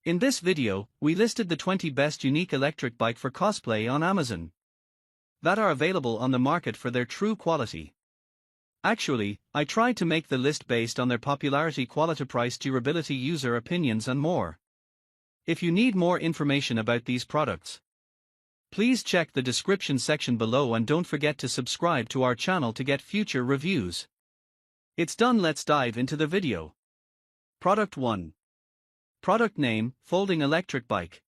In this video, we listed the 20 best unique electric bike for cosplay on Amazon that are available on the market for their true quality. Actually, I tried to make the list based on their popularity, quality, price, durability, user opinions and more. If you need more information about these products, please check the description section below and don't forget to subscribe to our channel to get future reviews. It's done, let's dive into the video. Product 1. Product name, Folding Electric Bike.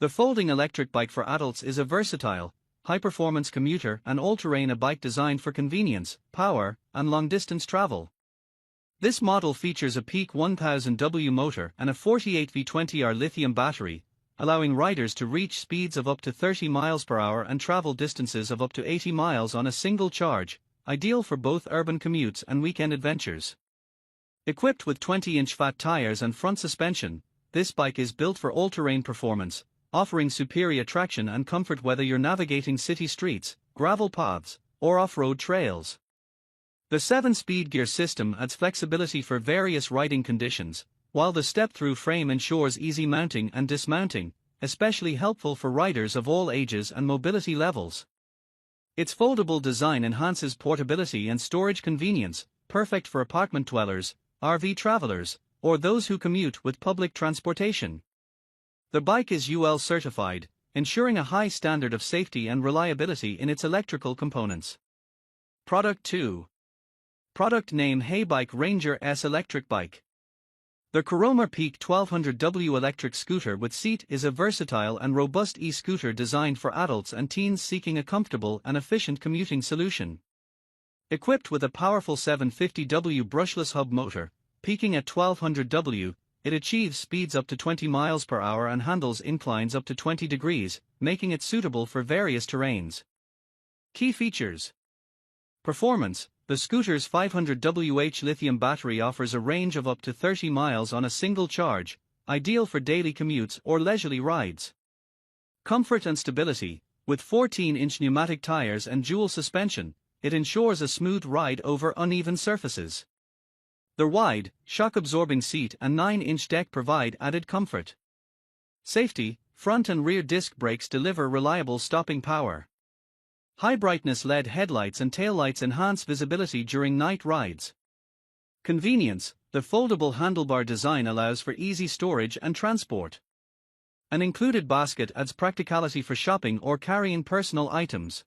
The folding electric bike for adults is a versatile, high-performance commuter and all-terrain bike designed for convenience, power, and long-distance travel. This model features a peak 1000 W motor and a 48 V20R lithium battery, allowing riders to reach speeds of up to 30 miles per hour and travel distances of up to 80 miles on a single charge, ideal for both urban commutes and weekend adventures. Equipped with 20-inch fat tires and front suspension, this bike is built for all-terrain performance, offering superior traction and comfort whether you're navigating city streets, gravel paths, or off-road trails. The 7-speed gear system adds flexibility for various riding conditions, while the step-through frame ensures easy mounting and dismounting, especially helpful for riders of all ages and mobility levels. Its foldable design enhances portability and storage convenience, perfect for apartment dwellers, RV travelers, or those who commute with public transportation. The bike is UL certified, ensuring a high standard of safety and reliability in its electrical components. Product 2. Product name, Haybike Ranger S Electric Bike. The Kuroma Peak 1200W electric scooter with seat is a versatile and robust e-scooter designed for adults and teens seeking a comfortable and efficient commuting solution. Equipped with a powerful 750W brushless hub motor, peaking at 1200W, it achieves speeds up to 20 miles per hour and handles inclines up to 20 degrees, making it suitable for various terrains. Key features. Performance. The scooter's 500Wh lithium battery offers a range of up to 30 miles on a single charge, ideal for daily commutes or leisurely rides. Comfort and stability. With 14-inch pneumatic tires and dual suspension, it ensures a smooth ride over uneven surfaces. The wide, shock-absorbing seat and 9-inch deck provide added comfort. Safety. Front and rear disc brakes deliver reliable stopping power. High-brightness LED headlights and taillights enhance visibility during night rides. Convenience. The foldable handlebar design allows for easy storage and transport. An included basket adds practicality for shopping or carrying personal items.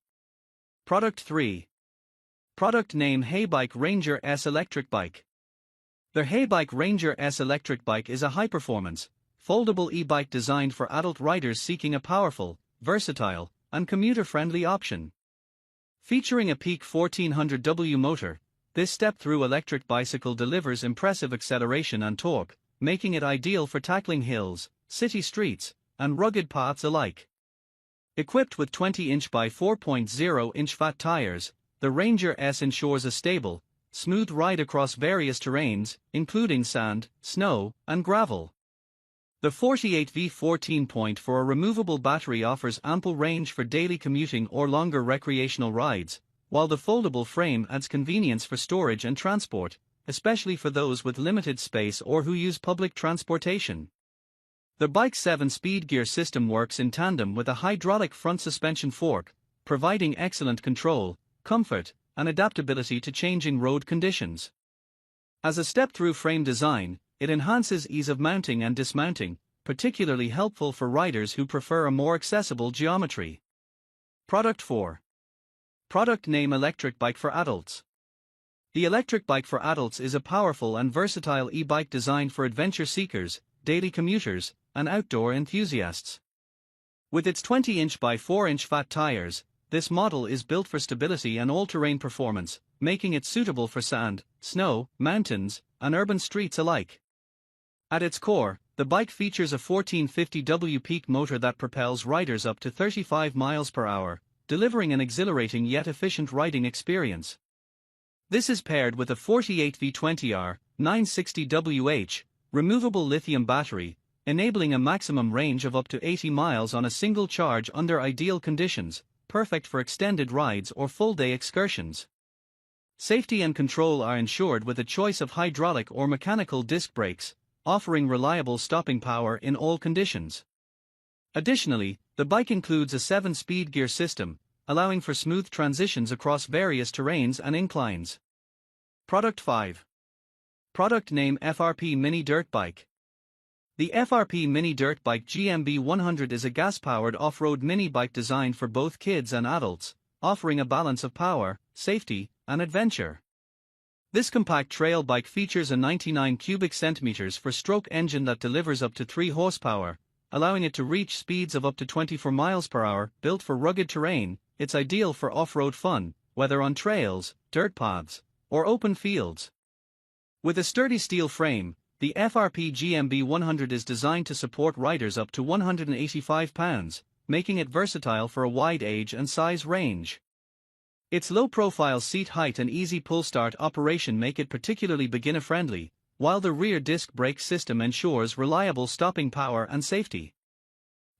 Product 3. Product name, Haybike Ranger S Electric Bike. The Haybike Ranger S Electric Bike is a high-performance, foldable e-bike designed for adult riders seeking a powerful, versatile, and commuter-friendly option. Featuring a peak 1400W motor, this step-through electric bicycle delivers impressive acceleration and torque, making it ideal for tackling hills, city streets, and rugged paths alike. Equipped with 20-inch by 4.0-inch fat tires, the Ranger S ensures a stable, smooth ride across various terrains, including sand, snow, and gravel. The 48V14.4 removable battery offers ample range for daily commuting or longer recreational rides, while the foldable frame adds convenience for storage and transport, especially for those with limited space or who use public transportation. The bike's 7-speed gear system works in tandem with a hydraulic front suspension fork, providing excellent control, comfort, and adaptability to changing road conditions. As a step-through frame design, it enhances ease of mounting and dismounting, particularly helpful for riders who prefer a more accessible geometry. Product 4. Product name, Electric Bike for Adults. The electric bike for adults is a powerful and versatile e-bike designed for adventure seekers, daily commuters, and outdoor enthusiasts. With its 20-inch by 4-inch fat tires, this model is built for stability and all-terrain performance, making it suitable for sand, snow, mountains, and urban streets alike. At its core, the bike features a 1450W peak motor that propels riders up to 35 miles per hour, delivering an exhilarating yet efficient riding experience. This is paired with a 48 V20R, 960Wh, removable lithium battery, enabling a maximum range of up to 80 miles on a single charge under ideal conditions, perfect for extended rides or full-day excursions. Safety and control are ensured with a choice of hydraulic or mechanical disc brakes, offering reliable stopping power in all conditions. Additionally, the bike includes a 7-speed gear system, allowing for smooth transitions across various terrains and inclines. Product 5. Product name FRP Mini Dirt Bike. The FRP Mini Dirt Bike GMB 100 is a gas-powered off-road mini bike designed for both kids and adults, offering a balance of power, safety, and adventure. This compact trail bike features a 99 cubic centimeters per stroke engine that delivers up to 3 horsepower, allowing it to reach speeds of up to 24 miles per hour. Built for rugged terrain, it's ideal for off-road fun, whether on trails, dirt paths, or open fields. With a sturdy steel frame, the FRP GMB 100 is designed to support riders up to 185 pounds, making it versatile for a wide age and size range. Its low-profile seat height and easy pull-start operation make it particularly beginner-friendly, while the rear disc brake system ensures reliable stopping power and safety.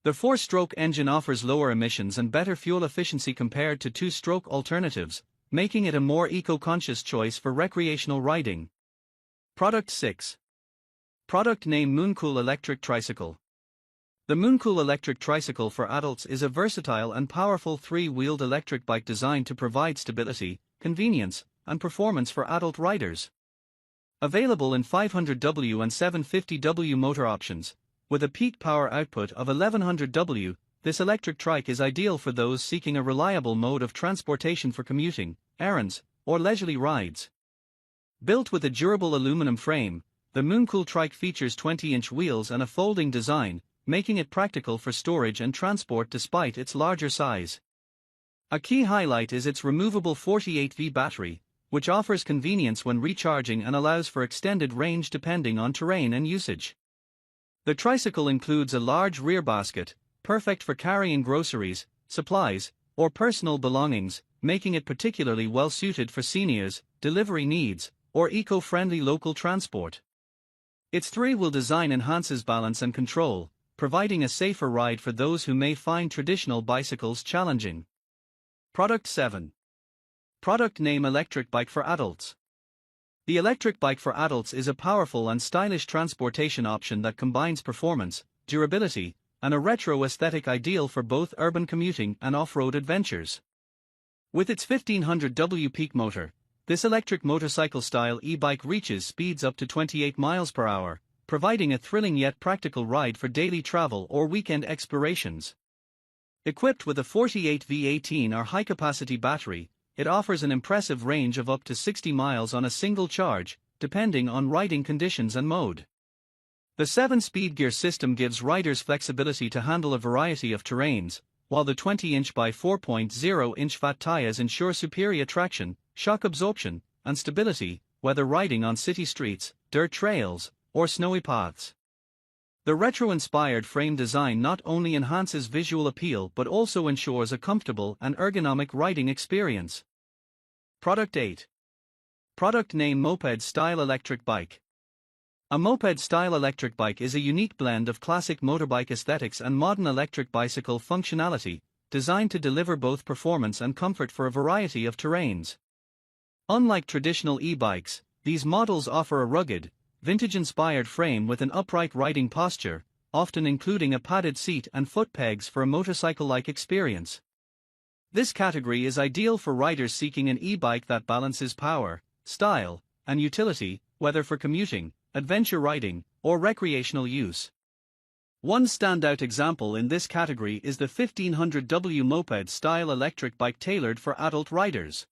The 4-stroke engine offers lower emissions and better fuel efficiency compared to 2-stroke alternatives, making it a more eco-conscious choice for recreational riding. Product 6. Product name Mooncool Electric Tricycle. The Mooncool Electric Tricycle for adults is a versatile and powerful 3-wheeled electric bike designed to provide stability, convenience, and performance for adult riders. Available in 500W and 750W motor options, with a peak power output of 1100W, this electric trike is ideal for those seeking a reliable mode of transportation for commuting, errands, or leisurely rides. Built with a durable aluminum frame, the Mooncool Trike features 20-inch wheels and a folding design, making it practical for storage and transport despite its larger size. A key highlight is its removable 48V battery, which offers convenience when recharging and allows for extended range depending on terrain and usage. The tricycle includes a large rear basket, perfect for carrying groceries, supplies, or personal belongings, making it particularly well suited for seniors, delivery needs, or eco-friendly local transport. Its 3-wheel design enhances balance and control, providing a safer ride for those who may find traditional bicycles challenging. Product 7. Product name Electric Bike for Adults. The electric bike for adults is a powerful and stylish transportation option that combines performance, durability, and a retro aesthetic ideal for both urban commuting and off-road adventures. With its 1500W peak motor, this electric motorcycle-style e-bike reaches speeds up to 28 miles per hour, providing a thrilling yet practical ride for daily travel or weekend explorations. Equipped with a 48V18 or high-capacity battery, it offers an impressive range of up to 60 miles on a single charge, depending on riding conditions and mode. The 7-speed gear system gives riders flexibility to handle a variety of terrains, while the 20-inch by 4.0-inch fat tires ensure superior traction, shock absorption, and stability, whether riding on city streets, dirt trails, or snowy paths. The retro-inspired frame design not only enhances visual appeal but also ensures a comfortable and ergonomic riding experience. Product 8. Product name Moped Style Electric Bike. A moped-style electric bike is a unique blend of classic motorbike aesthetics and modern electric bicycle functionality, designed to deliver both performance and comfort for a variety of terrains. Unlike traditional e-bikes, these models offer a rugged, vintage-inspired frame with an upright riding posture, often including a padded seat and foot pegs for a motorcycle-like experience. This category is ideal for riders seeking an e-bike that balances power, style, and utility, whether for commuting, adventure riding, or recreational use. One standout example in this category is the 1500W moped-style electric bike tailored for adult riders.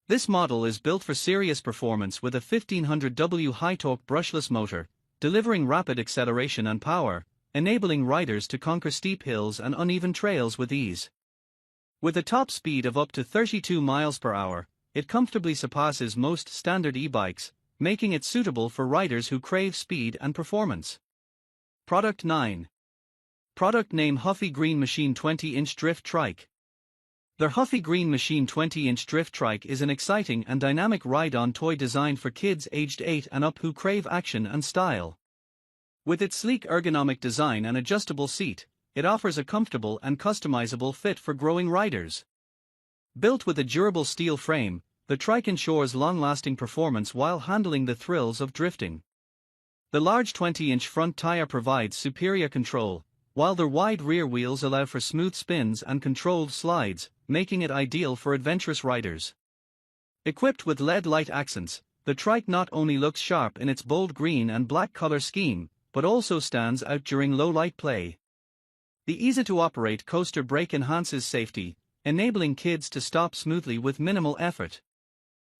This model is built for serious performance with a 1500W high-torque brushless motor, delivering rapid acceleration and power, enabling riders to conquer steep hills and uneven trails with ease. With a top speed of up to 32 miles per hour, it comfortably surpasses most standard e-bikes, making it suitable for riders who crave speed and performance. Product 9. Product name Huffy Green Machine 20-inch Drift Trike. The Huffy Green Machine 20-inch Drift Trike is an exciting and dynamic ride-on toy designed for kids aged 8 and up who crave action and style. With its sleek ergonomic design and adjustable seat, it offers a comfortable and customizable fit for growing riders. Built with a durable steel frame, the trike ensures long-lasting performance while handling the thrills of drifting. The large 20-inch front tire provides superior control, while the wide rear wheels allow for smooth spins and controlled slides, making it ideal for adventurous riders. Equipped with LED light accents, the Trike not only looks sharp in its bold green and black color scheme, but also stands out during low-light play. The easy-to-operate coaster brake enhances safety, enabling kids to stop smoothly with minimal effort.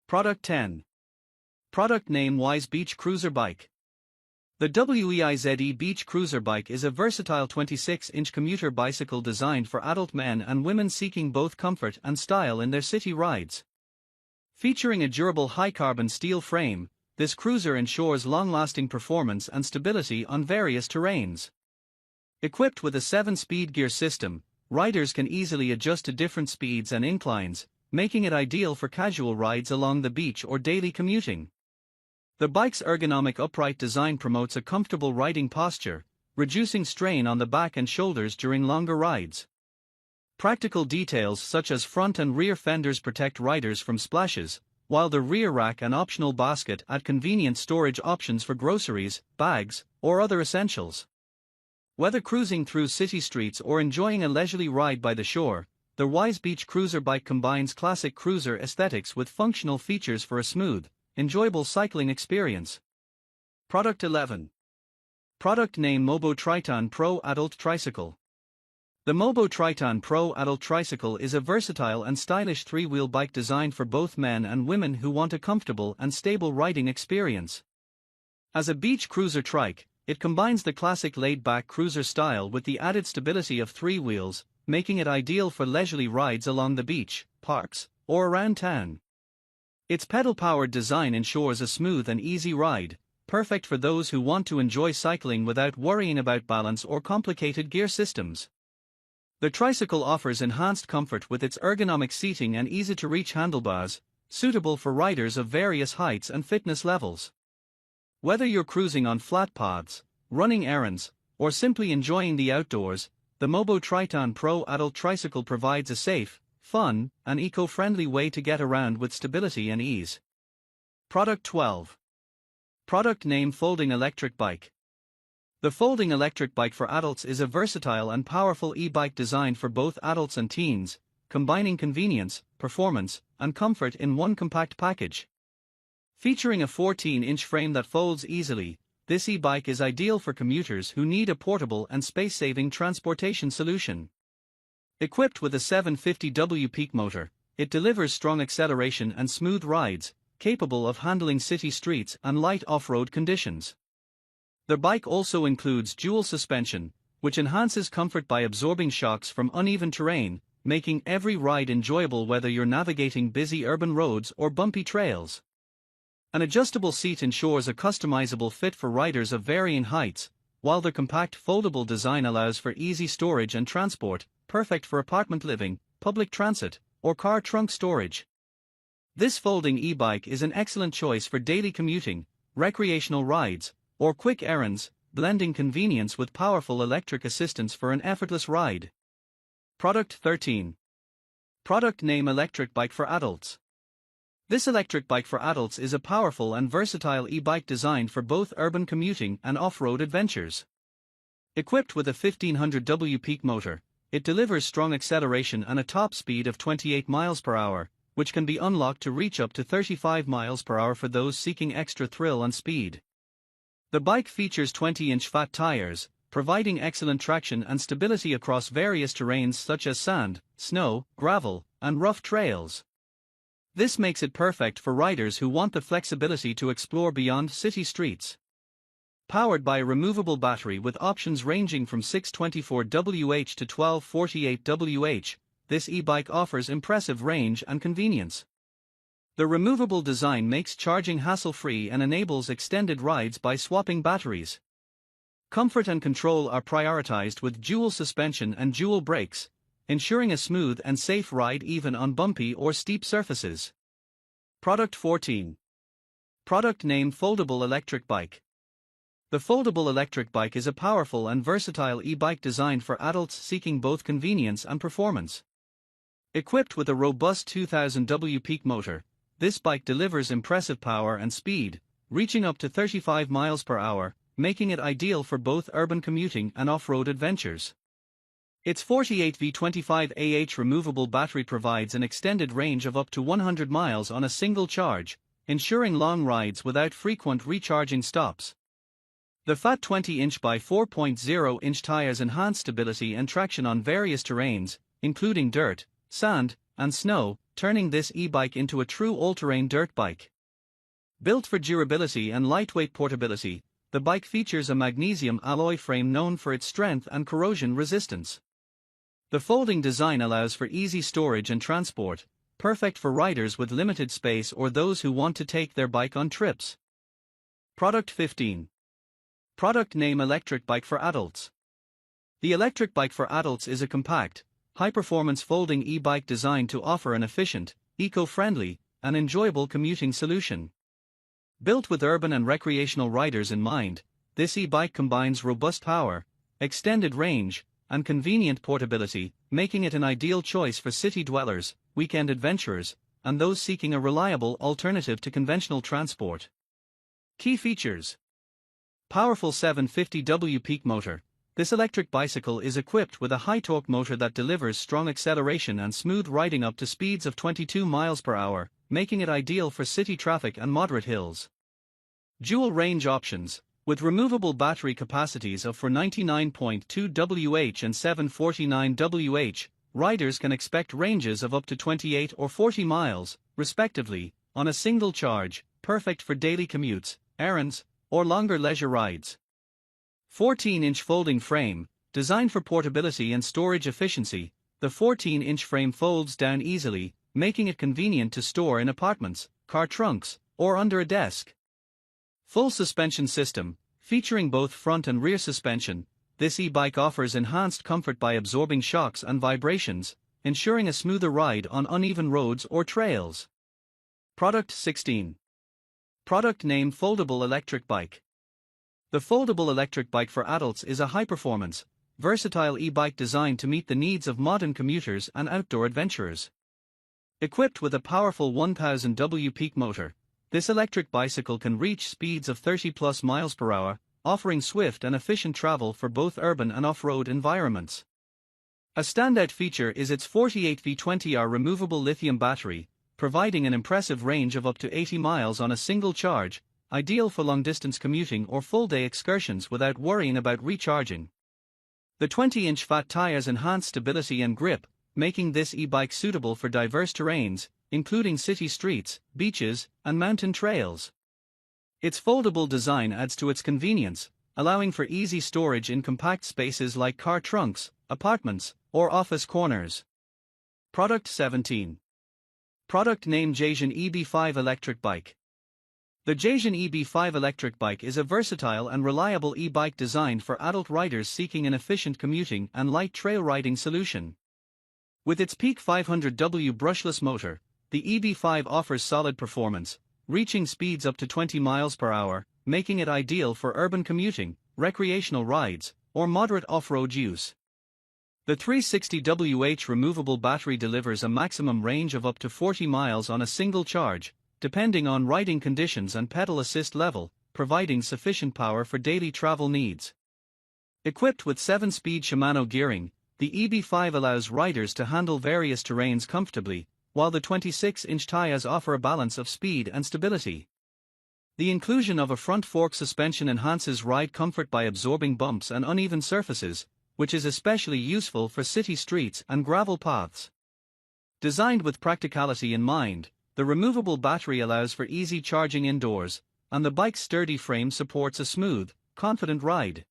Product 10. Product name: Wise Beach Cruiser Bike. The WEIZE Beach Cruiser Bike is a versatile 26-inch commuter bicycle designed for adult men and women seeking both comfort and style in their city rides. Featuring a durable high-carbon steel frame, this cruiser ensures long-lasting performance and stability on various terrains. Equipped with a 7-speed gear system, riders can easily adjust to different speeds and inclines, making it ideal for casual rides along the beach or daily commuting. The bike's ergonomic upright design promotes a comfortable riding posture, reducing strain on the back and shoulders during longer rides. Practical details such as front and rear fenders protect riders from splashes, while the rear rack and optional basket add convenient storage options for groceries, bags, or other essentials. Whether cruising through city streets or enjoying a leisurely ride by the shore, the Wise Beach Cruiser Bike combines classic cruiser aesthetics with functional features for a smooth, enjoyable cycling experience. Product 11. Product name: Mobo Triton Pro Adult Tricycle. The Mobo Triton Pro Adult Tricycle is a versatile and stylish 3-wheel bike designed for both men and women who want a comfortable and stable riding experience. As a beach cruiser trike, it combines the classic laid-back cruiser style with the added stability of 3 wheels, making it ideal for leisurely rides along the beach, parks, or around town. Its pedal-powered design ensures a smooth and easy ride, perfect for those who want to enjoy cycling without worrying about balance or complicated gear systems. The tricycle offers enhanced comfort with its ergonomic seating and easy-to-reach handlebars, suitable for riders of various heights and fitness levels. Whether you're cruising on flat paths, running errands, or simply enjoying the outdoors, the Mobo Triton Pro Adult Tricycle provides a safe, fun, and eco-friendly way to get around with stability and ease. Product 12. Product name: Folding Electric Bike. The folding electric bike for adults is a versatile and powerful e-bike designed for both adults and teens, combining convenience, performance, and comfort in one compact package. Featuring a 14-inch frame that folds easily, this e-bike is ideal for commuters who need a portable and space-saving transportation solution. Equipped with a 750W peak motor, it delivers strong acceleration and smooth rides, capable of handling city streets and light off-road conditions. The bike also includes dual suspension, which enhances comfort by absorbing shocks from uneven terrain, making every ride enjoyable whether you're navigating busy urban roads or bumpy trails. An adjustable seat ensures a customizable fit for riders of varying heights, while the compact foldable design allows for easy storage and transport, perfect for apartment living, public transit, or car trunk storage. This folding e-bike is an excellent choice for daily commuting, recreational rides, or quick errands, blending convenience with powerful electric assistance for an effortless ride. Product 13. Product name: Electric Bike for Adults. This electric bike for adults is a powerful and versatile e-bike designed for both urban commuting and off-road adventures. Equipped with a 1500W peak motor, it delivers strong acceleration and a top speed of 28 miles per hour, which can be unlocked to reach up to 35 miles per hour for those seeking extra thrill and speed. The bike features 20-inch fat tires, providing excellent traction and stability across various terrains such as sand, snow, gravel, and rough trails. This makes it perfect for riders who want the flexibility to explore beyond city streets. Powered by a removable battery with options ranging from 624Wh to 1248Wh, this e-bike offers impressive range and convenience. The removable design makes charging hassle-free and enables extended rides by swapping batteries. Comfort and control are prioritized with dual suspension and dual brakes, ensuring a smooth and safe ride even on bumpy or steep surfaces. Product 14. Product name: Foldable Electric Bike. The foldable electric bike is a powerful and versatile e-bike designed for adults seeking both convenience and performance. Equipped with a robust 2000W peak motor, this bike delivers impressive power and speed, reaching up to 35 miles per hour, making it ideal for both urban commuting and off-road adventures. Its 48V25Ah removable battery provides an extended range of up to 100 miles on a single charge, ensuring long rides without frequent recharging stops. The fat 20-inch by 4.0-inch tires enhance stability and traction on various terrains, including dirt, sand, and snow, turning this e-bike into a true all-terrain dirt bike. Built for durability and lightweight portability, the bike features a magnesium alloy frame known for its strength and corrosion resistance. The folding design allows for easy storage and transport, perfect for riders with limited space or those who want to take their bike on trips. Product 15. Product name: Electric Bike for Adults. The Electric Bike for Adults is a compact, high-performance folding e-bike designed to offer an efficient, eco-friendly, and enjoyable commuting solution. Built with urban and recreational riders in mind, this e-bike combines robust power, extended range, and convenient portability, making it an ideal choice for city dwellers, weekend adventurers, and those seeking a reliable alternative to conventional transport. Key features: powerful 750W peak motor. This electric bicycle is equipped with a high-torque motor that delivers strong acceleration and smooth riding up to speeds of 22 miles per hour, making it ideal for city traffic and moderate hills. Dual range options, with removable battery capacities of 499.2 Wh and 749 Wh, riders can expect ranges of up to 28 or 40 miles, respectively, on a single charge, perfect for daily commutes, errands, or longer leisure rides. 14-inch folding frame, designed for portability and storage efficiency. The 14-inch frame folds down easily, making it convenient to store in apartments, car trunks, or under a desk. Full suspension system, featuring both front and rear suspension, this e-bike offers enhanced comfort by absorbing shocks and vibrations, ensuring a smoother ride on uneven roads or trails. Product 16. Product name: Foldable Electric Bike. The foldable electric bike for adults is a high-performance, versatile e-bike designed to meet the needs of modern commuters and outdoor adventurers. Equipped with a powerful 1000W peak motor, this electric bicycle can reach speeds of 30+ miles per hour, offering swift and efficient travel for both urban and off-road environments. A standout feature is its 48V20R removable lithium battery, providing an impressive range of up to 80 miles on a single charge, ideal for long-distance commuting or full-day excursions without worrying about recharging. The 20-inch fat tires enhance stability and grip, making this e-bike suitable for diverse terrains, including city streets, beaches, and mountain trails. Its foldable design adds to its convenience, allowing for easy storage in compact spaces like car trunks, apartments, or office corners. Product 17. Product name: Triton EB5 Electric Bike. The Triton EB5 Electric Bike is a versatile and reliable e-bike designed for adult riders seeking an efficient commuting and light trail riding solution. With its peak 500W brushless motor, the EB5 offers solid performance, reaching speeds up to 20 miles per hour, making it ideal for urban commuting, recreational rides, or moderate off-road use. The 360Wh removable battery delivers a maximum range of up to 40 miles on a single charge, depending on riding conditions and pedal assist level, providing sufficient power for daily travel needs. Equipped with 7-speed Shimano gearing, the EB5 allows riders to handle various terrains comfortably, while the 26-inch tires offer a balance of speed and stability. The inclusion of a front fork suspension enhances ride comfort by absorbing bumps and uneven surfaces, which is especially useful for city streets and gravel paths. Designed with practicality in mind, the removable battery allows for easy charging indoors, and the bike's sturdy frame supports a smooth, confident ride.